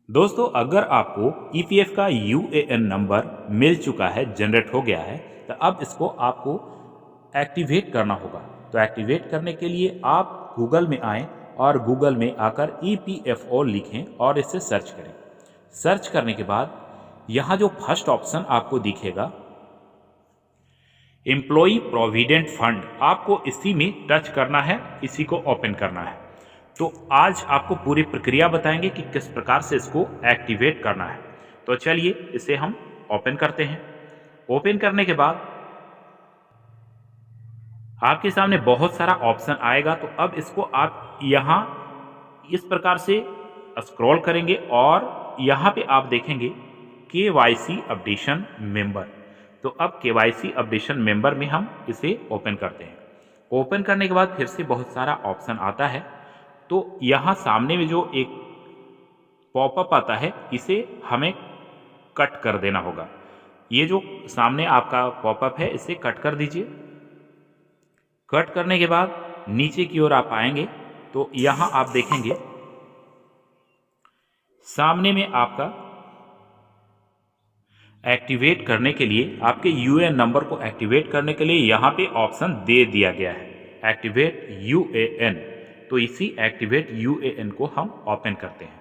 दोस्तों, अगर आपको ईपीएफ का यूएएन नंबर मिल चुका है, जनरेट हो गया है, तो अब इसको आपको एक्टिवेट करना होगा। तो एक्टिवेट करने के लिए आप गूगल में आएं और गूगल में आकर ईपीएफओ लिखें और इसे सर्च करें। सर्च करने के बाद यहाँ जो फर्स्ट ऑप्शन आपको दिखेगा एम्प्लॉई प्रोविडेंट फंड, आपको इसी में टच करना है, इसी को ओपन करना है। तो आज आपको पूरी प्रक्रिया बताएंगे कि किस प्रकार से इसको एक्टिवेट करना है। तो चलिए इसे हम ओपन करते हैं। ओपन करने के बाद आपके सामने बहुत सारा ऑप्शन आएगा। तो अब इसको आप यहाँ इस प्रकार से स्क्रॉल करेंगे और यहाँ पे आप देखेंगे केवाईसी अपडेशन मेंबर। तो अब केवाईसी अपडेशन मेंबर में हम इसे ओपन करते हैं। ओपन करने के बाद फिर से बहुत सारा ऑप्शन आता है। तो यहाँ सामने में जो एक पॉपअप आता है, इसे हमें कट कर देना होगा। ये जो सामने आपका पॉपअप है, इसे कट कर दीजिए। कट करने के बाद नीचे की ओर आप आएंगे तो यहाँ आप देखेंगे सामने में आपका एक्टिवेट करने के लिए, आपके यूएएन नंबर को एक्टिवेट करने के लिए यहाँ पे ऑप्शन दे दिया गया है, एक्टिवेट यूएएन। तो इसी एक्टिवेट यूएएन को हम ओपन करते हैं।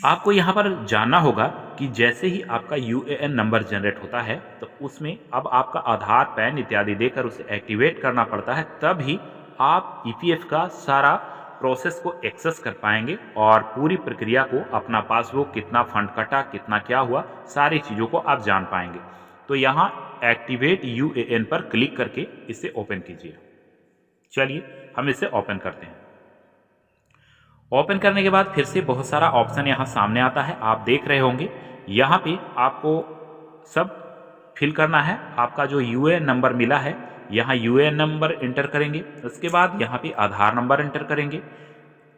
आपको यहाँ पर जानना होगा कि जैसे ही आपका यूएएन नंबर जनरेट होता है तो उसमें अब आपका आधार, पैन इत्यादि देकर उसे एक्टिवेट करना पड़ता है, तब ही आप ईपीएफ का सारा प्रोसेस को एक्सेस कर पाएंगे और पूरी प्रक्रिया को, अपना पासबुक, कितना फंड कटा, कितना क्या हुआ, सारी चीज़ों को आप जान पाएंगे। तो यहाँ एक्टिवेट यूएएन पर क्लिक करके इसे ओपन कीजिए। चलिए हम इसे ओपन करते हैं। ओपन करने के बाद फिर से बहुत सारा ऑप्शन यहाँ सामने आता है, आप देख रहे होंगे। यहाँ पे आपको सब फिल करना है। आपका जो यूएएन नंबर मिला है, यहाँ यूएएन नंबर एंटर करेंगे। उसके बाद यहाँ पे आधार नंबर एंटर करेंगे।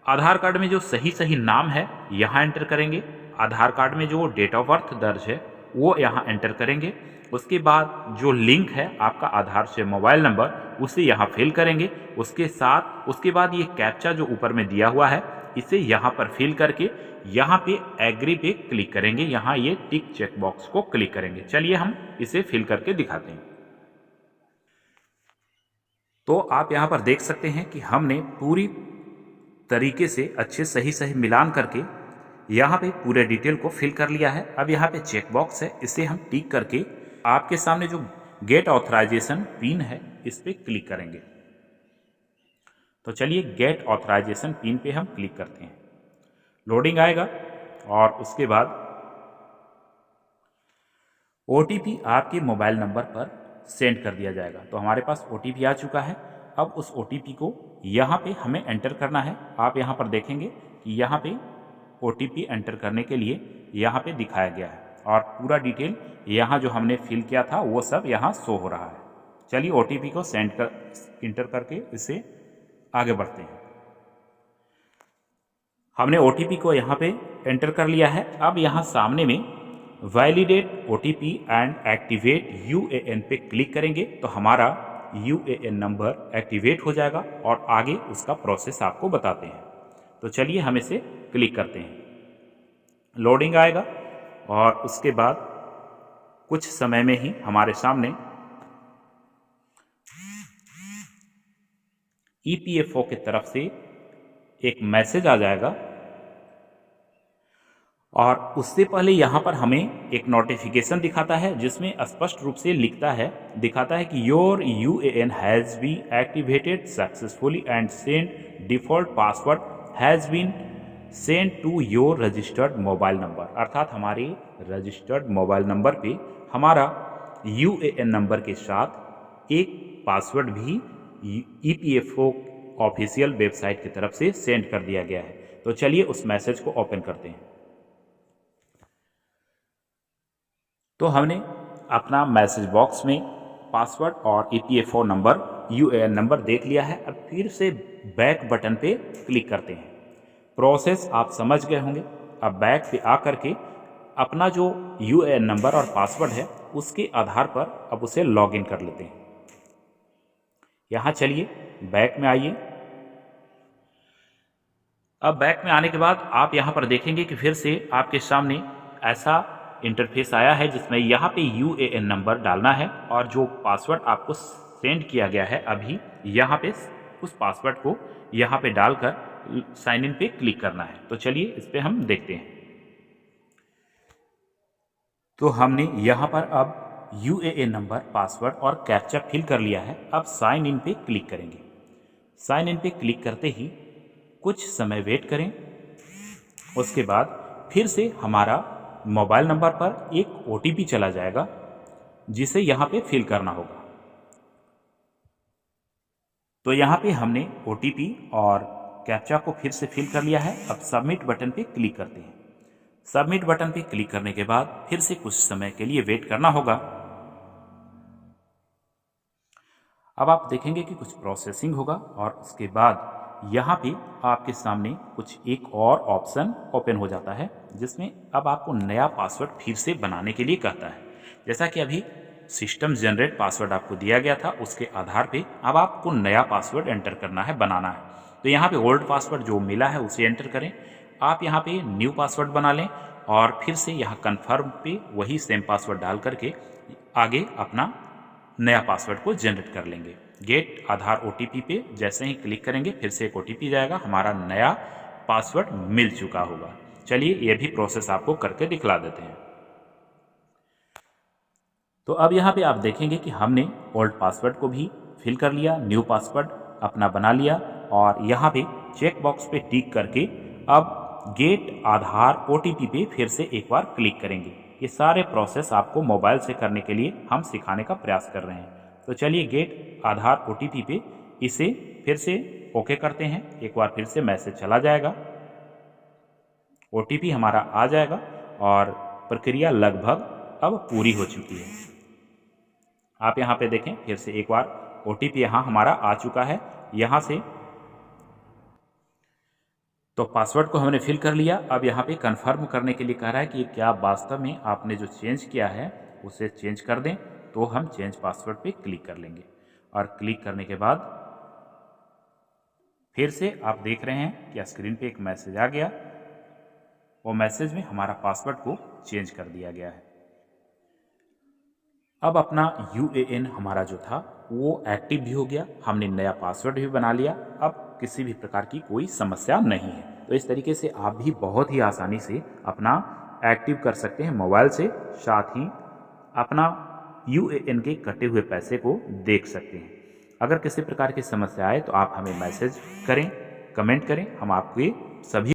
आधार कार्ड में जो सही सही नाम है यहाँ एंटर करेंगे। आधार कार्ड में जो डेट ऑफ बर्थ दर्ज है वो यहाँ एंटर करेंगे। उसके बाद जो लिंक है आपका आधार से मोबाइल नंबर, उसे यहाँ फिल करेंगे। उसके बाद ये कैप्चा जो ऊपर में दिया हुआ है, इसे यहाँ पर फिल करके यहाँ पे एग्री पे क्लिक करेंगे। यहाँ ये टिक चेक बॉक्स को क्लिक करेंगे। चलिए हम इसे फिल करके दिखाते हैं। तो आप यहाँ पर देख सकते हैं कि हमने पूरी तरीके से अच्छे सही मिलान करके यहाँ पे पूरे डिटेल को फिल कर लिया है। अब यहाँ पे चेक बॉक्स है, इसे हम टिक करके आपके सामने जो गेट ऑथराइजेशन पिन है, इस पे क्लिक करेंगे। तो चलिए गेट ऑथराइजेशन पिन पे हम क्लिक करते हैं। लोडिंग आएगा और उसके बाद ओटीपी आपके मोबाइल नंबर पर सेंड कर दिया जाएगा। तो हमारे पास ओटीपी आ चुका है। अब उस ओटीपी को यहाँ पे हमें एंटर करना है। आप यहाँ पर देखेंगे कि यहाँ पे ओटीपी एंटर करने के लिए यहाँ पे दिखाया गया है और पूरा डिटेल यहाँ जो हमने फिल किया था वो सब यहाँ शो हो रहा है। चलिए ओटीपी को एंटर करके इसे आगे बढ़ते हैं। हमने ओटीपी को यहाँ पे एंटर कर लिया है। अब यहाँ सामने में validate OTP and activate UAN पे क्लिक करेंगे तो हमारा यूएएन नंबर एक्टिवेट हो जाएगा और आगे उसका प्रोसेस आपको बताते हैं। तो चलिए हम इसे क्लिक करते हैं। लोडिंग आएगा और उसके बाद कुछ समय में ही हमारे सामने ईपीएफओ की तरफ से एक मैसेज आ जाएगा और उससे पहले यहाँ पर हमें एक नोटिफिकेशन दिखाता है जिसमें स्पष्ट रूप से दिखाता है कि your UAN has been activated successfully and send default password has been send to your registered mobile number. अर्थात हमारे रजिस्टर्ड मोबाइल नंबर पे हमारा यूएएन नंबर के साथ एक पासवर्ड भी ईपीएफओ ऑफिशियल वेबसाइट की तरफ से सेंड कर दिया गया है। तो चलिए उस मैसेज को ओपन करते हैं। तो हमने अपना मैसेज बॉक्स में पासवर्ड और ईपीएफओ नंबर, यूएएन नंबर देख लिया है। अब फिर से बैक बटन पे क्लिक करते हैं। प्रोसेस आप समझ गए होंगे। अब बैक पे आकर के अपना जो यूएएन नंबर और पासवर्ड है उसके आधार पर अब उसे लॉगिन कर लेते हैं। यहाँ चलिए बैक में आइए। अब बैक में आने के बाद आप यहाँ पर देखेंगे कि फिर से आपके सामने ऐसा इंटरफेस आया है जिसमें यहाँ पे UAN नंबर डालना है और जो पासवर्ड आपको सेंड किया गया है अभी यहाँ पे उस पासवर्ड को यहाँ पे डालकर साइन इन पे क्लिक करना है। तो चलिए इस पे हम देखते हैं। तो हमने यहाँ पर अब UAN नंबर, पासवर्ड और कैप्चा फिल कर लिया है। अब साइन इन पे क्लिक करेंगे। साइन इन पे क्लिक करते ही कुछ समय वेट करें। उसके बाद फिर से हमारा मोबाइल नंबर पर एक OTP चला जाएगा जिसे यहाँ पे फिल करना होगा। तो यहाँ पे हमने OTP और कैप्चा को फिर से फिल कर लिया है। अब सबमिट बटन पे क्लिक करते हैं। सबमिट बटन पे क्लिक करने के बाद फिर से कुछ समय के लिए वेट करना होगा। अब आप देखेंगे कि कुछ प्रोसेसिंग होगा और उसके बाद यहाँ पे आपके सामने कुछ एक और ऑप्शन ओपन हो जाता है जिसमें अब आपको नया पासवर्ड फिर से बनाने के लिए कहता है। जैसा कि अभी सिस्टम जनरेट पासवर्ड आपको दिया गया था, उसके आधार पे अब आपको नया पासवर्ड एंटर करना है, बनाना है। तो यहाँ पे ओल्ड पासवर्ड जो मिला है उसे एंटर करें। आप यहाँ पे न्यू पासवर्ड बना लें और फिर से यहाँ कन्फर्म पे वही सेम पासवर्ड डाल करके आगे अपना नया पासवर्ड को जनरेट कर लेंगे। गेट आधार OTP पे जैसे ही क्लिक करेंगे फिर से एक OTP जाएगा, हमारा नया पासवर्ड मिल चुका होगा। चलिए ये भी प्रोसेस आपको करके दिखला देते हैं। तो अब यहाँ पे आप देखेंगे कि हमने ओल्ड पासवर्ड को भी फिल कर लिया, न्यू पासवर्ड अपना बना लिया और यहाँ पे चेक बॉक्स पे टिक करके अब गेट आधार OTP पे फिर से एक बार क्लिक करेंगे। ये सारे प्रोसेस आपको मोबाइल से करने के लिए हम सिखाने का प्रयास कर रहे हैं। तो चलिए गेट आधार OTP पे इसे फिर से ओके करते हैं। एक बार फिर से मैसेज चला जाएगा, OTP हमारा आ जाएगा और प्रक्रिया लगभग अब पूरी हो चुकी है। आप यहाँ पे देखें फिर से एक बार OTP यहाँ हमारा आ चुका है। यहाँ से तो पासवर्ड को हमने फिल कर लिया। अब यहाँ पे कंफर्म करने के लिए कह रहा है कि क्या वास्तव में आपने जो चेंज किया है उसे चेंज कर दें। तो हम चेंज पासवर्ड पे क्लिक कर लेंगे और क्लिक करने के बाद फिर से आप देख रहे हैं कि स्क्रीन पे एक मैसेज आ गया। वो मैसेज में हमारा पासवर्ड को चेंज कर दिया गया है। अब अपना UAN हमारा जो था वो एक्टिव भी हो गया, हमने नया पासवर्ड भी बना लिया। अब किसी भी प्रकार की कोई समस्या नहीं है। तो इस तरीके से आप भी बहुत ही आसानी से अपना एक्टिव कर सकते हैं मोबाइल से, साथ ही अपना UAN के कटे हुए पैसे को देख सकते हैं। अगर किसी प्रकार की समस्या आए तो आप हमें मैसेज करें, कमेंट करें, हम आपके सभी